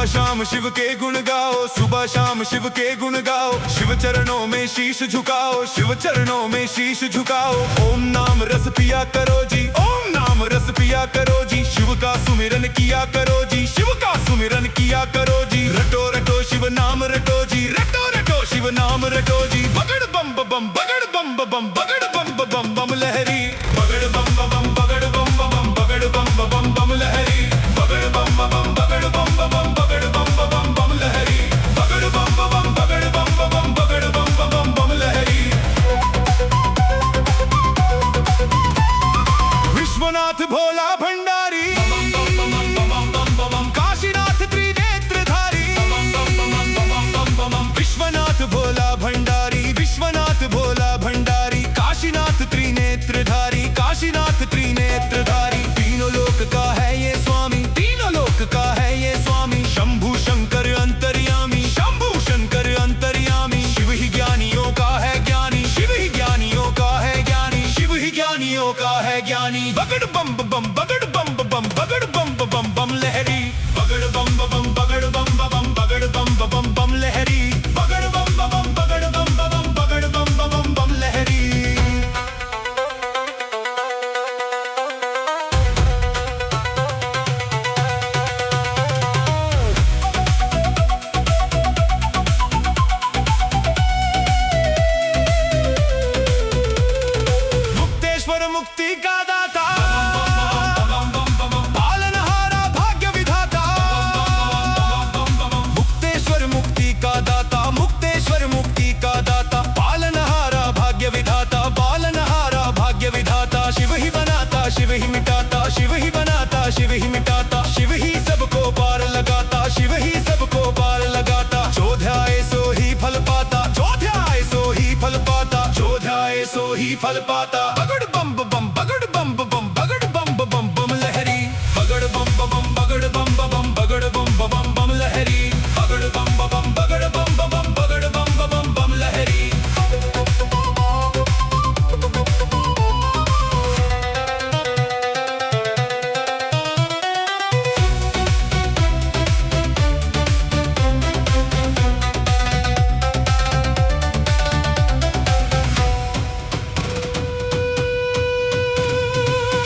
सुबह शाम शिव के गुण गाओ, सुबह शाम शिव के गुण गाओ। शिव चरणों में शीश झुकाओ, शिव चरणों में शीश झुकाओ। ओम नाम रस पिया करो जी, ओम नाम रस पिया करो जी। शिव का सुमिरन किया करो जी, शिव का सुमिरन किया करो जी। रटो रटो शिव नाम रटो जी, रटो रटो शिव नाम रटो जी। बगड़ बम बम बगड़ बम बम बगड़ बम बम बम लहरी। बगड़ बम बम बगड़ बम बम बगड़ बम बम बम लहरी। बगड़ बम बम बगड़ बम बम बगड़ बम बम बम लहरी। बगड़ बम बम बगड़ बम बम बगड़ बम बम बम लहरी। विश्वनाथ भोला भंडारी, काशीनाथ त्रिनेत्रधारी। विश्वनाथ भोला भंडारी, विश्वनाथ भोला भंडारी। काशीनाथ त्रिनेत्रधारी, काशीनाथ त्रिनेत्रधारी। तीनों लोक का है ये स्वामी, तीनों लोक का है ये स्वामी। शंभु शंकर अंतर्यामी, शंभु शंकर अंतर्यामी। शिव ही ज्ञानियों का है ज्ञानी, शिव ही ज्ञानियों का है ज्ञानी। शिव ही ज्ञानियों का है ज्ञानी। बगड़ बम बम बगड़ बम बम बगड़ बम बम बम लहरी। बगड़ बम बम बगड़ बम बम बगड़ बम बम बम लहरी। बगड़ बम बम बगड़ बम बम बगड़ बम बम बम लहरी। मुक्तेश्वर मुक्ति का दाता, पालनहारा भाग्य विधाता। मुक्तेश्वर मुक्ति का दाता, मुक्तेश्वर मुक्ति का दाता। पालनहारा भाग्य विधाता, पालनहारा भाग्य विधाता। शिव ही बनाता, शिव ही मिटाता, शिव ही बनाता, शिव ही मिटाता। शिव ही सबको पार लगाता, शिव ही सबको पार लगाता। जो ध्याए सो ही फल पाता, जो ध्याए सो ही फल पाता, जो ध्याए सो ही फल पाता। बगड़ बम बम बगड़ बम बम बगड़ बम बम बम लहरी। बगड़ बम बम बगड़ बम बम बगड़ बम बम बम लहरी। बगड़ बम बम बगड़ बम बम बगड़ बम बम बम लहरी।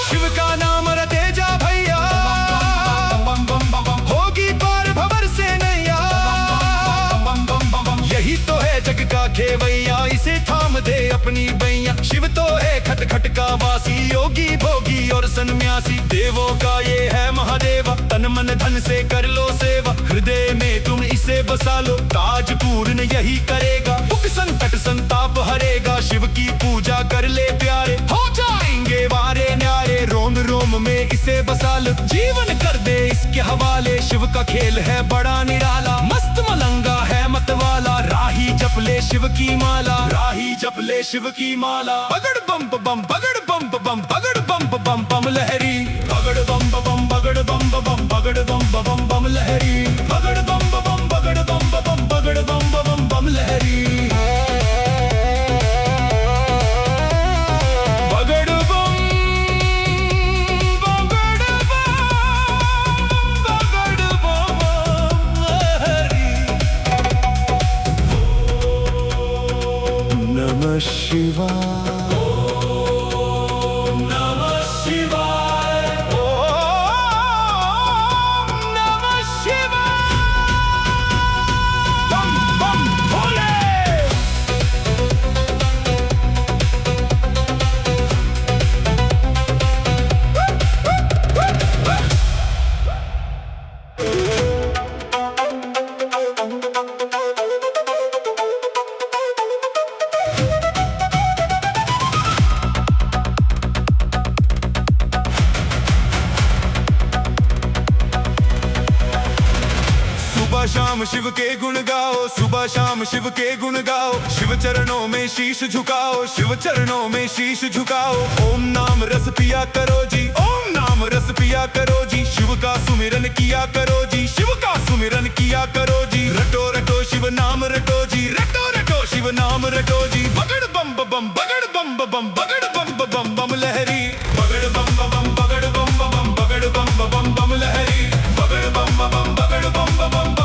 शिव का नाम रटे जा भैया, होगी पार भंवर से नैया। यही तो है जग का खेवैया, इसे थाम दे अपनी बैया। शिव तो है खट खट का वासी, योगी भोगी और सन्यासी। देवों का ये है महादेवा, तन मन धन से कर लो सेवा। हृदय में तुम इसे बसा लो, ताज पूर्ण यही करेगा। दुख संकट संताप हरेगा, शिव की पूजा कर ले प्यारे। हो जाएंगे वारे न्यारे, रोम रोम में इसे बसा लो। जीवन कर दे इसके हवाले, शिव का खेल है बड़ा निराला। मस्त मलंगा है मतवाला, राही जप ले शिव की माला, राही जप ले शिव की माला। बगड़ बम बम बगड़ बम बम बगड़ बम बम बम लहरी। बगड़ बम बम बगड़ बम बम बगड़ बम बम बम लहरी। बगड़ बम बम बगड़ बम बम बगड़ बम बम बम लहरी। नमः शिवाय, ओम नमः शिवाय, ओम नमः शिवाय। बम बम भोले। सुबह शाम शिव के गुण गाओ, सुबह शाम शिव के गुण गाओ। शिव चरणों में शीश झुकाओ, शिव चरणों में शीश झुकाओ। ओम नाम रस पिया करो जी, ओम नाम रस पिया करो जी। शिव का सुमिरन किया करो जी, शिव का सुमिरन किया करो जी। रटो रटो शिव नाम रटो जी, रटो रटो शिव नाम रटो जी। बगड़ बम बम बगड़ बम बम बगड़ बम बम बम लहरी। बगड़ बम बम बगड़ बम बम बगड़ बम बम बम लहरी। बगड़ बम बम बगड़ बम बम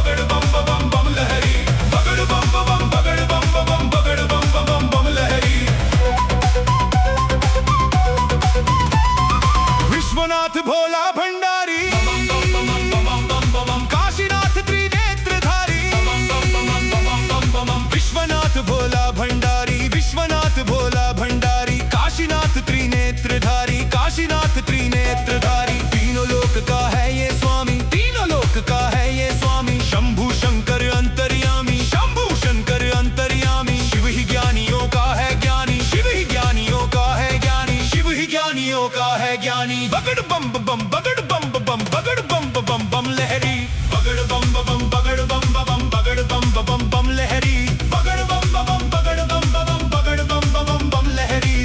लहरी बगड़ बम बम बगड़ बम बम बगड़ बम बम बम लहरी बगड़ बम बम बगड़ बम बम बगड़ बम बम बम लहरी।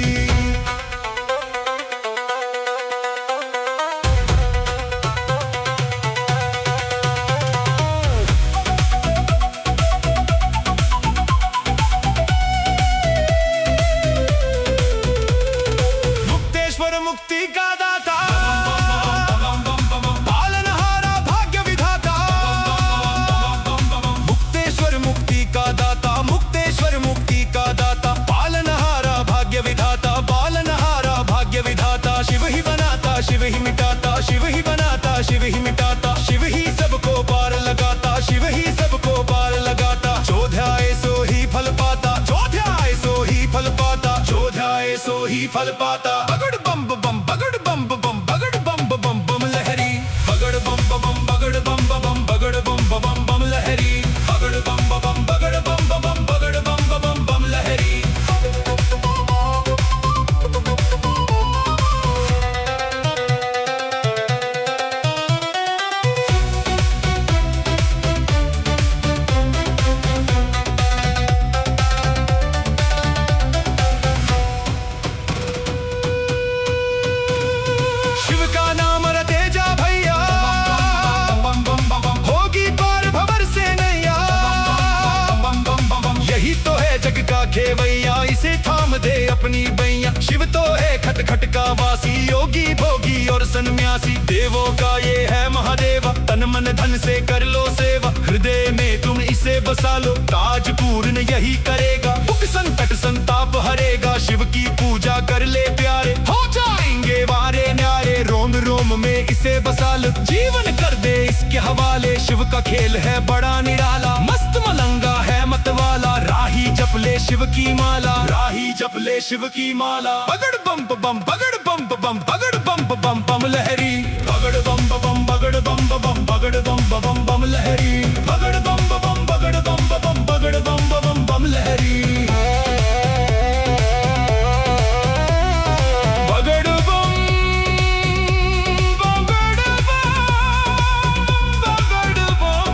मुक्तेश्वर मुक्ति का दाता पालनहारा भाग्य विधाता मुक्तेश्वर मुक्ति का दाता मुक्तेश्वर मुक्ति का दाता पालनहारा भाग्य विधाता पालनहारा भाग्य विधाता शिव ही बनाता शिव ही मिटाता शिव ही बनाता शिव ही मिटाता शिव ही सबको पार लगाता शिव ही सबको पार लगाता जो ध्याए सो ही फल पाता जो ध्याए सो ही फल पाता जो ध्याए सो ही फल पाता। बगड़ बम बम बगड़ बम बम बगड़ बम बम बम लहरी बगड़ बम बम बगड़ बम बम बगड़ बम बम बम लहरी बगड़ बम बम बगड़ बम बम बगड़ बम बम बम लहरी। शिव का नाम रटे जा भैया होगी पार भंवर से नैया यही तो है जग का खेवैया इसे थाम दे अपनी बैया शिव तो है खट खट का वासी योगी भोगी और सन्यासी देवों का ये है महादेवा तन मन धन से कर लो सेवा हृदय में तुम इसे बसा लो ताज पूर्ण यही करेगा दुख संकट संताप हरेगा शिव की पूजा कर ले प्यारे हो जाएंगे वारे न्यारे रोम रोम में इसे बसा लो जीवन कर दे इसके हवाले शिव का खेल है बड़ा निराला मस्त मलंगा है मतवाला राही जप ले शिव की माला राही जप ले शिव की माला। बगड़ बम बम बगड़ बम बम बगड़ बम बम बम लहरी बगड़ बम बम बगड़ बम बम बगड़ बम बम बम लहरी बगड़ बम बम बगड़ बम बम बगड़ बम बम बम लहरी बगड़ बम बगड़ बम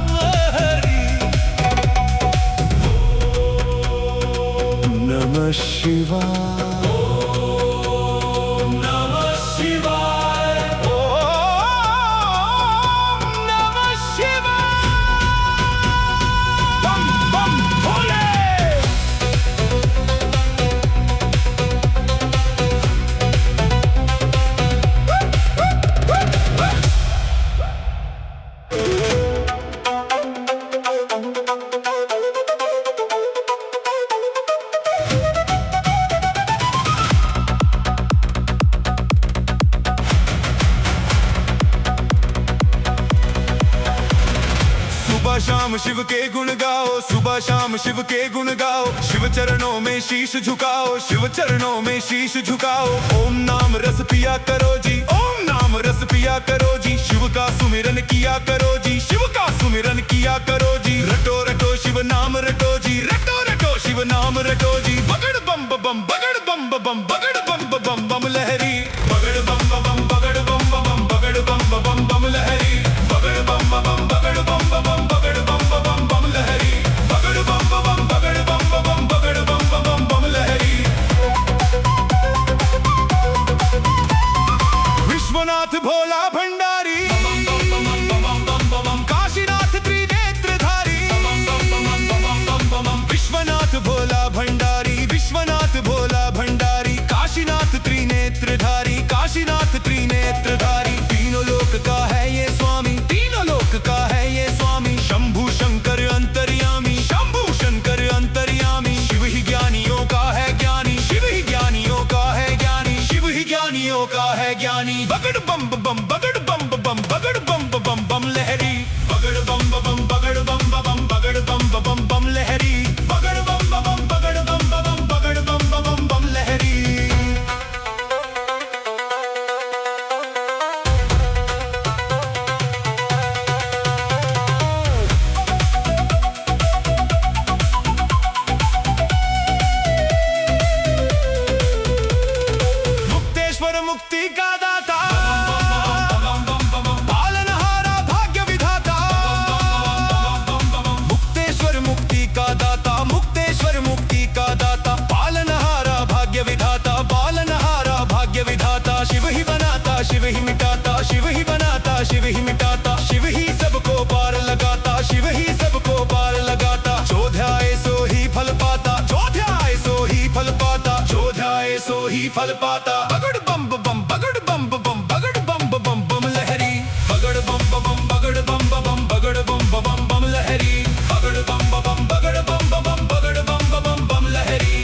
लहरी। नमः शिवाय नमः शिवाय नमः शिवाय बम बम भोले। सुबह शाम शिव के गुण गाओ सुबह शाम शिव के गुण गाओ शिव चरणों में शीश झुकाओ शिव चरणों में शीश झुकाओ ओम नाम रस पिया करो जी ओम नाम रस पिया करो जी शिव का सुमिरन किया करो जी शिव का सुमिरन किया करो जी रटो रटो शिव नाम रटो जी रटो रटो शिव नाम रटो जी बगड़ बम बम बगड़ बम बम बगड़ बम बम बम लहरी बगड़ बम बम बगड़ बम बम बगड़ बम बम बम लहरी बगड़ बम बम बगड़ बम बम बगड़ बम बम बम लहरी बगड़ बम बम बगड़ बम बम बगड़ बम बम बम लहरी। विश्वनाथ भोला भंडारी काशीनाथ त्रिनेत्रधारी विश्वनाथ भोला भंडारी विश्वनाथ भोला भंडारी काशीनाथ त्रिनेत्रधारी काशीनाथ त्रिनेत्रधारी तीनों लोक का है ये स्वामी तीनों लोक का है ये स्वामी शंभु शंकर अंतर्यामी शंभु शंकर अंतर्यामी शिव ही ज्ञानियों का है ज्ञानी शिव ही ज्ञानियों का है ज्ञानी शिव ही ज्ञानियों का है ज्ञानी। बगड़ बम बम बगड़ बम बम बगड़ बम बम बम लहरी बगड़ बम बम बगड़ बम बम बगड़ बम बम बम लहरी बगड़ बम बम बगड़ बम बम बगड़ बम बम बम लहरी। मुक्तेश्वर मुक्ति का दाता पालनहारा पाता। बगड़ बम बम बगड़ बम बम बगड़ बम बम बम लहरी। बगड़ बम बम बगड़ बम बम बगड़ बम बम बम लहरी। बगड़ बम बम बगड़ बम बम बगड़ बम बम बम लहरी।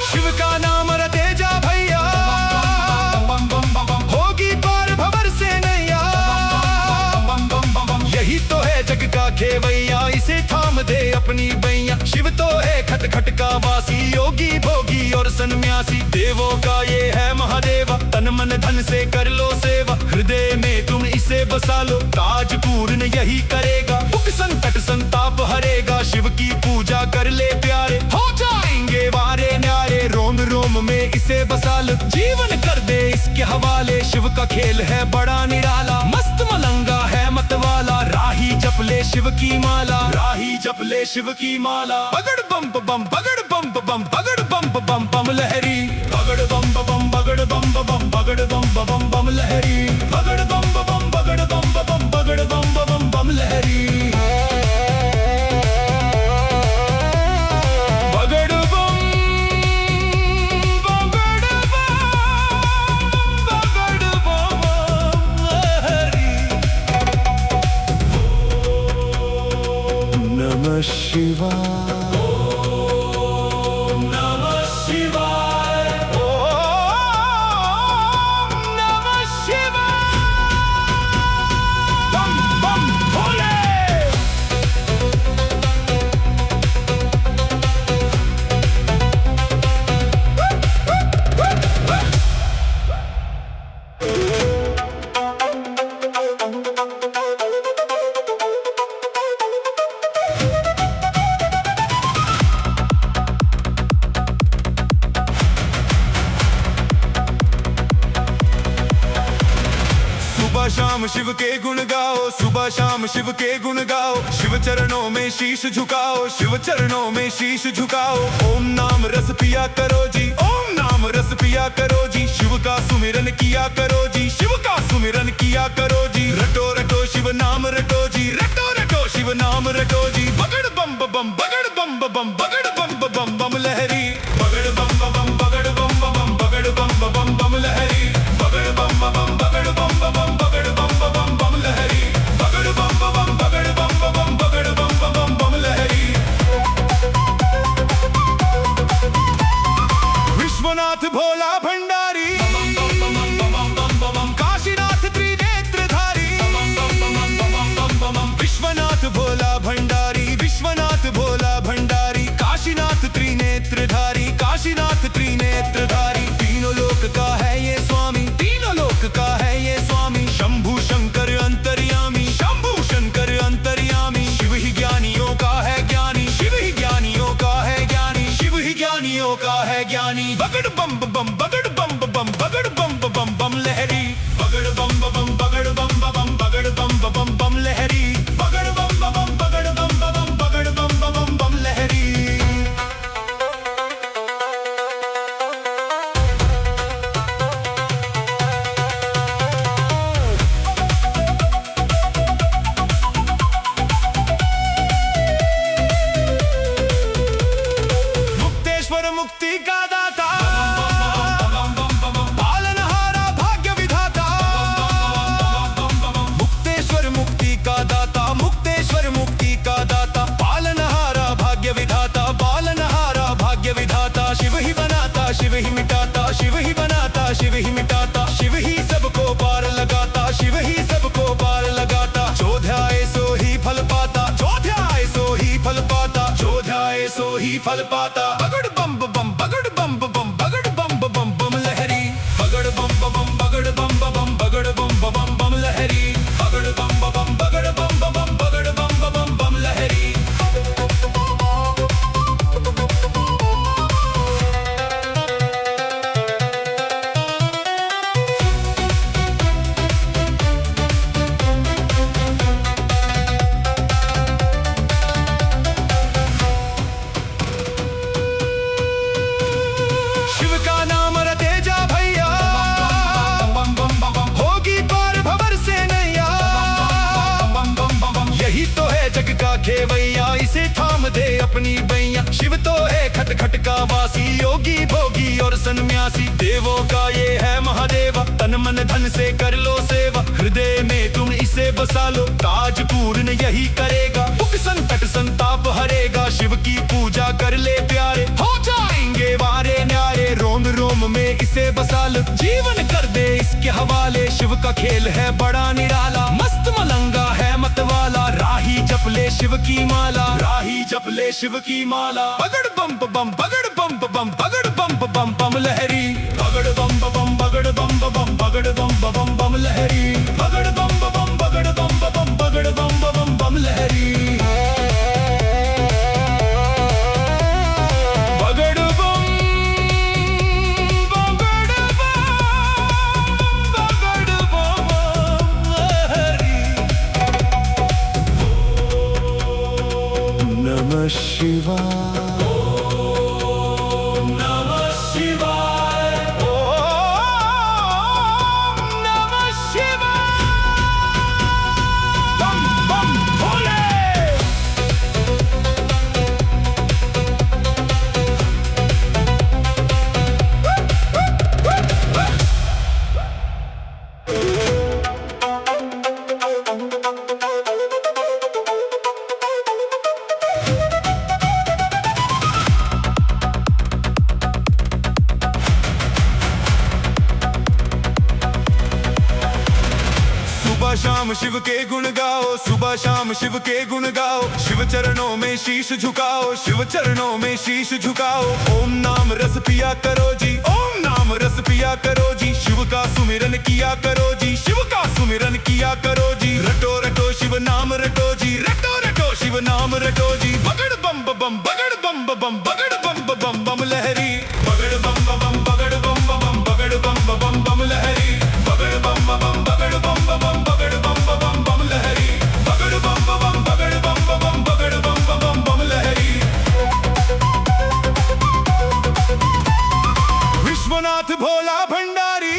शिव का नाम रटे जा भैया, होगी पार भंवर से नैया। यही तो है जग का खेवैया, इसे थाम दे अपनी बैया। शिव तो है खट खट का वासी, योगी भोगी और सन्यासी। देवों का ये है महादेवा, तन मन धन से कर लो सेवा। हृदय में तुम इसे बसा लो, काज पूर्ण यही करेगा। दुख संकट संताप हरेगा, शिव की पूजा कर ले प्यारे। हो जाएंगे वारे न्यारे, रोम रोम में इसे बसा लो। जीवन कर दे इसके हवाले, शिव का खेल है बड़ा निराला। मस्त मलंगा है मतवाला, राही जप ले शिव की माला। राही जप ले शिव की माला। बगड़ बम बम बगड़ बम बम बगड़ बम बम बम लहरी। बगड़ बम बम बगड़ बम बम बगड़ बम बम बम लहरी। बगड़ बम बम बगड़ बम बम बगड़ बम बम बम लहरी। नमः शिवाय, ओम नमः शिवाय, ओम नमः शिवाय। बम बम भोले। सुबह शाम शिव के गुण गाओ, सुबह शाम शिव के गुण गाओ। शिव चरणों में शीश झुकाओ, शिव चरणों में शीश झुकाओ। ओम नाम रस पिया करो जी, ओम नाम रस पिया करो जी। शिव का सुमिरन किया करो जी, शिव का सुमिरन किया करो जी। रटो रटो शिव नाम रटो जी, रटो रटो शिव नाम रटो जी। बगड़ बम बम बगड़ बम बम बगड़ बम बम बम लहरी। बगड़ बम बम बगड़ बम बम बगड़ बम बम बम लहरी। बगड़ बम बम बगड़ बम बम बगड़ बम बम बम लहरी। बगड़ बम बम बगड़ बम बम बगड़ बम बम बम लहरी। विश्वनाथ भोला भंडारी, काशीनाथ त्रिनेत्रधारी। विश्वनाथ भोला भंडारी, विश्वनाथ भोला भंडारी। काशीनाथ त्रिनेत्रधारी, काशीनाथ त्रिनेत्रधारी। तीनों लोक का है ये स्वामी, तीनों लोक का है ये स्वामी। शंभु शंकर अंतर्यामी, शंभु शंकर अंतर्यामी। शिव ही ज्ञानियों का है ज्ञानी, शिव ही ज्ञानियों का है ज्ञानी। शिव ही ज्ञानियों का है ज्ञानी। बगड़ बम बम बगड़ बम बम बगड़ बम बम बम लहरी। बगड़ बम बम बगड़ बम बम बगड़ बम बम बम लहरी। बगड़ बम बम बगड़ बम बम बगड़ बम बम बम लहरी। मुक्ति का दाता, पालनहारा भाग्य विधाता। मुक्तेश्वर मुक्ति का दाता, मुक्तेश्वर मुक्ति का दाता। पालनहारा भाग्य विधाता, पालनहारा भाग्य विधाता। शिव ही बनाता, शिव ही मिटाता, शिव ही बनाता, शिव ही मिटाता। शिव ही सबको पार लगाता, शिव ही सबको पार लगाता। जो ध्याए सो ही फल पाता, जो ध्याए सो ही फल पाता, जो ध्याए सो ही फल पाता। बगड़ बम बम बगड़ बम बम बगड़ बम बम बम लहरी। बगड़ बम बम बगड़ बम बम बगड़ बम बम बम लहरी। बगड़ बम बम बगड़ बम बम बगड़ बम बम बम लहरी। खेवैया इसे थाम दे अपनी बैया। शिव तो है खट खट का वासी, योगी भोगी और सन्यासी। देवों का ये है महादेवा, तन मन धन से कर लो सेवा। हृदय में तुम इसे बसा लो, काज पूर्ण यही करेगा। दुख संकट संताप हरेगा, शिव की पूजा कर ले प्यारे, हो जाएंगे वारे न्यारे। रोम रोम में इसे बसा लो, जीवन कर दे इसके हवाले। शिव का खेल है बड़ा निराला, मस्त मलंगा है मतवाला। राही जप ले शिव की माला, राही जप ले शिव की माला। बगड़ बम बम बगड़ बम बम बगड़ बम बम बम लहरी, बगड़ बम बम बगड़ बम बम बगड़ बम बम बम लहरी, बगड़ बम बम बगड़ बम बम बगड़ बम बम बम लहरी। नमः शिवाय, ओम नमः शिवाय, ओम नमः शिवाय। बम बम भोले। सुबह शाम शिव के गुण गाओ, सुबह शाम शिव के गुण गाओ। शिव चरणों में शीश झुकाओ, शिव चरणों में शीश झुकाओ। ओम नाम रस पिया करो जी, ओम नाम रस पिया करो जी। शिव का सुमिरन किया करो जी, शिव का सुमिरन किया करो जी। रटो रटो शिव नाम रटो जी, रटो रटो शिव नाम रटो जी। बगड़ बम बम बगड़ बम बम बगड़ बम बम बम लहरी, बगड़ बम बम बगड़ बम बम बगड़ बम बम बम लहरी, बगड़ बम बम बगड़ बम बम बगड़ बम बम बम लहरी, बगड़ बम बम बगड़ बम बम बगड़ बम बम बम लहरी। विश्वनाथ भोला भंडारी,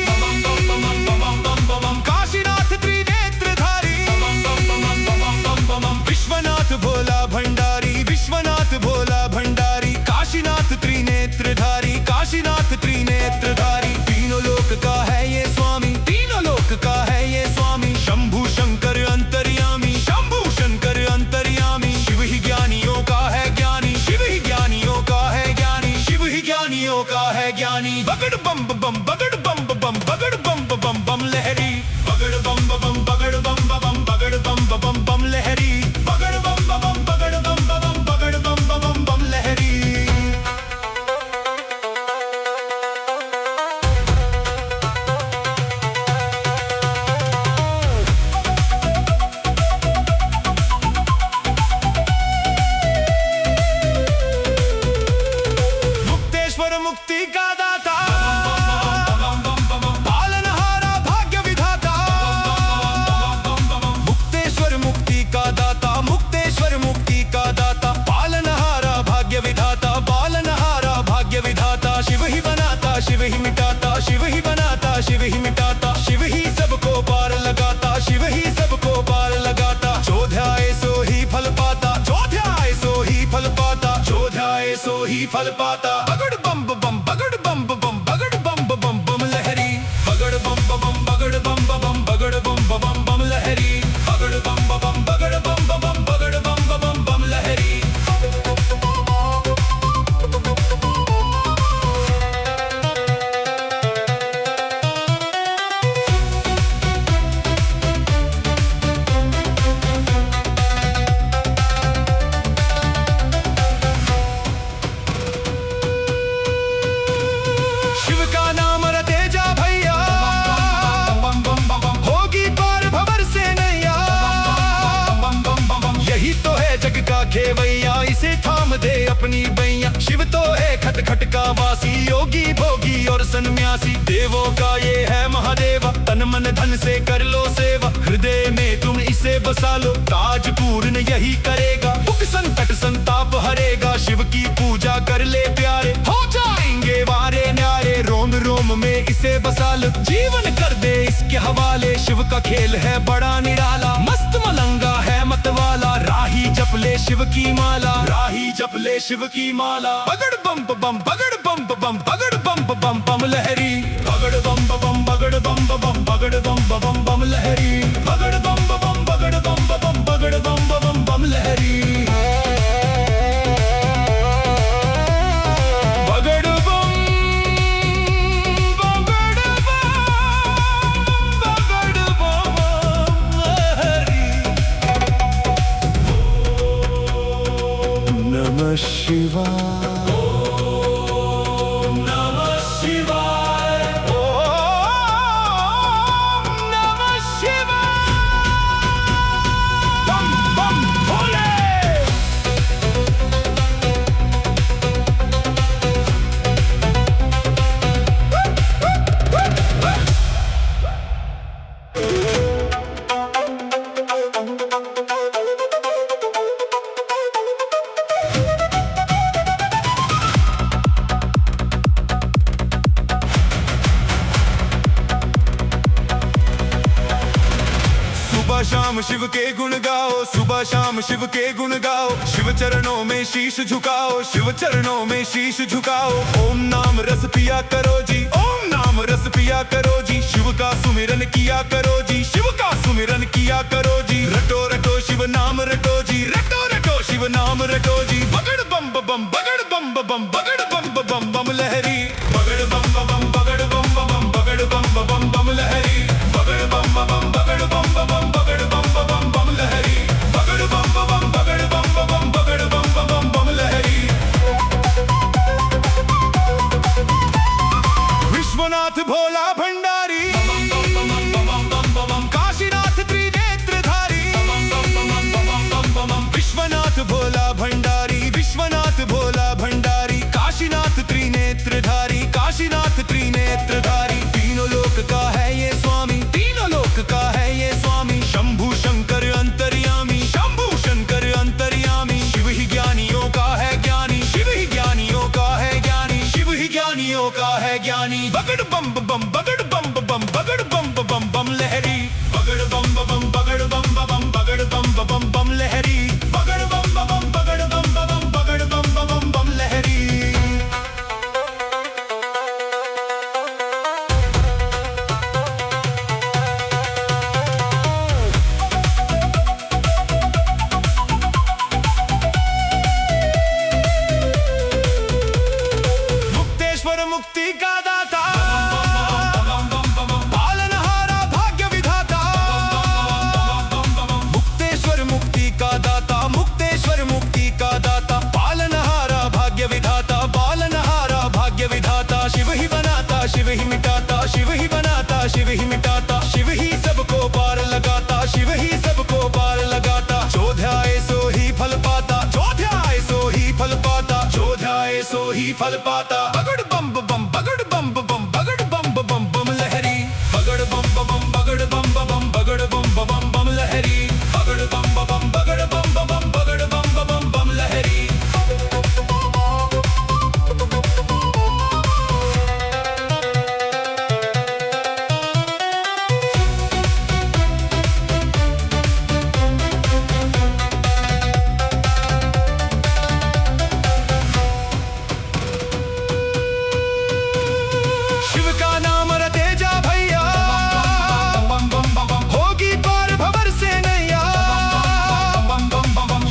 काशीनाथ त्रिनेत्रधारी। विश्वनाथ भोला भंडारी, विश्वनाथ भोला भंडारी। काशीनाथ त्रिनेत्रधारी, काशीनाथ त्रिनेत्रधारी। तीनों लोक का है ये स्वामी, तीनों लोक का है ये स्वामी। शंभु शंकर अंतर्यामी, शंभु शंकर अंतर्यामी। शिव ही ज्ञानियों का है ज्ञानी, शिव ही ज्ञानियों का है ज्ञानी, शिव ही ज्ञानियों का है ज्ञानी। बगड़ बम बम बगड़ बम बम बगड़ बम बम बम लहरी, बगड़ बम बम बगड़ बम बम बगड़ बम बम बम लहरी, बगड़ बम बम बगड़ बम बम बगड़ बम बम बम लहरी। मुक्ति का दाता, पालनहारा भाग्य विधाता। मुक्तेश्वर मुक्ति का दाता, मुक्तेश्वर मुक्ति का दाता। पालनहारा भाग्य विधाता, पालनहारा भाग्य विधाता। शिव ही बनाता, शिव ही मिटाता, शिव ही बनाता, शिव ही मिटाता। शिव ही सबको पार लगाता, शिव ही सबको पार लगाता। जो ध्याए सो ही फल पाता, जो ध्याए सो ही फल पाता, जो ध्याए सो ही फल पाता। बगड़ बम बम बगड़ बम बम बगड़ बम बम बम लहरी, बगड़ बम बम बगड़ बम बम बगड़ बम बम बम लहरी, बगड़ बम बम बगड़ बम बम बगड़ बम बम बम लहरी। शिव का नाम रटे जा भैया, होगी पार भंवर से नैया। यही तो है जग का खेवैया, इसे थाम दे अपनी बैया। शिव तो है खट खट का वासी, योगी भोगी और सन्यासी। देवों का ये है महादेवा, तन मन धन से कर लो सेवा। हृदय में तुम इसे बसा लो, काज पूर्ण यही करेगा। दुख संकट संताप हरेगा, शिव की पूजा कर ले प्यारे, हो जाएंगे वारे न्यारे। रोम रोम में इसे बसा लो, जीवन कर दे इसके हवाले। शिव का खेल है बड़ा निराला, मस्त मलंगा है मतवाला। राही राही जप ले शिव की माला, राही जप ले शिव की माला। बगड़ बम बम बगड़ बम बम बगड़ बम बम बम लहरी, बगड़ बम बम बगड़ बम बम बगड़ बम बम बम लहरी, बगड़ बम बम बगड़ बम बम बगड़ बम बम बम लहरी। नमः शिवाय, ओम नमः शिवाय, ओम नमः शिवाय। बम बम भोले। सुबह शाम शिव के गुण गाओ, सुबह शाम शिव के गुण गाओ, शिव चरणों में शीश झुकाओ, शिव चरणों में शीश झुकाओ। ओम नाम रस पिया करो जी, ओम नाम रस पिया करो जी, शिव का सुमिरन किया करो जी, शिव का सुमिरन किया करो जी। रटो रटो शिव नाम रटो जी, रटो रटो शिव नाम रटो जी। बगड़ बम बम बगड़ बम बम बगड़ बम बम बम लहरी, बगड़ बम बम बगड़ बम बम बगड़ बम बम बम लहरी, बगड़ बम बम बगड़ बम बम बगड़ बम बम बम लहरी, बगड़ बम बम बगड़ बम बम बगड़ बम बम बम लहरी। विश्वनाथ भोला भंडारी, काशीनाथ त्रिनेत्रधारी, विश्वनाथ भोला भंडारी, विश्वनाथ भोला भंडारी, काशीनाथ त्रिनेत्रधारी, काशीनाथ त्रिनेत्रधारी। तीनों लोक का है ये स्वामी, तीनों लोक का है ये स्वामी, शंभु शंकर अंतर्यामी, शंभु शंकर अंतर्यामी। शिव ही ज्ञानियों का है ज्ञानी, शिव ही ज्ञानियों का है ज्ञानी, शिव ही ज्ञानियों का है ज्ञानी। बगड़ बम बम बगड़ बम बम बगड़ बम बम बम लहरी, बगड़ बम बम बगड़ बम बम बगड़ बम बम बम लहरी, बगड़ बम बम बगड़ बम बम बगड़ बम बम बम लहरी। मुक्तेश्वर मुक्ति का दाता, पालनहारा भाग्य विधाता, मुक्तेश्वर मुक्ति का दाता, मुक्तेश्वर मुक्ति का दाता, पालनहारा भाग्य विधाता, पालनहारा भाग्य विधाता। शिव ही बनाता, शिव ही मिटाता, शिव ही बनाता, शिव ही मिटाता, शिव ही सबको पार लगाता, शिव ही सबको पार लगाता। जो ध्याए सो ही फल पाता, जो ध्याए सो ही फल पाता, जो ध्याए सो ही फल पाता। बगड़ बम बम बगड़ बम बम बगड़ बम बम बम लहरी, बगड़ बम बम बगड़ बम बम बगड़ बम बम बम लहरी, बगड़ बम बम बगड़ बम बम बगड़ बम बम बम लहरी। शिव का नाम रटे जा भैया, होगी पार भंवर से नैया।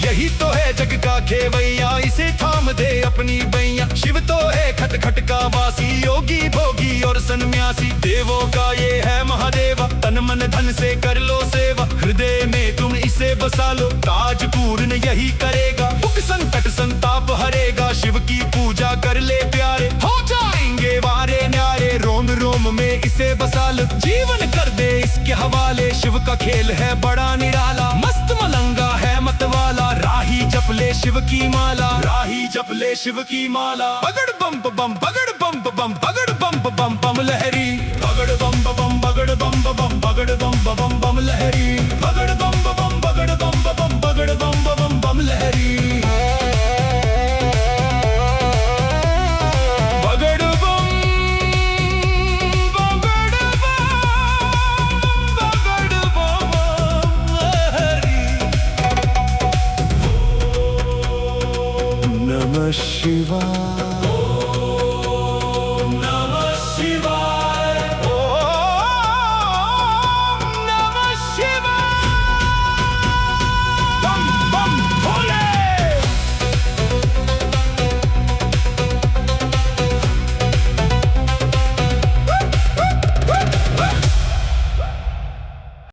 यही तो है जग का खेवैया, इसे थाम दे अपनी बैया। शिव तो है खट खट का वासी, योगी भोगी और सन्यासी। देवों का ये है महादेवा, तन मन धन से कर लो सेवा। हृदय में तुम इसे बसा लो, ताज पूर्ण यही करेगा। दुख संकट संताप हरेगा, शिव की पूजा कर ले प्यारे, हो जाएंगे वारे न्यारे। रोम रोम में इसे बसा लो, जीवन कर दे इसके हवाले। शिव का खेल है बड़ा निराला, मस्त मलंगा है मतवाला। राही जप ले शिव की माला, राही जप ले शिव की माला। बगड़ बम बम बगड़ बम बम बगड़ बम बम बम लहरी, बगड़ बम बम बगड़ बम बम बगड़ बम बम बम लहरी, बगड़ बम बम बगड़ बम बम बगड़ बम बम बम लहरी। शिवाय।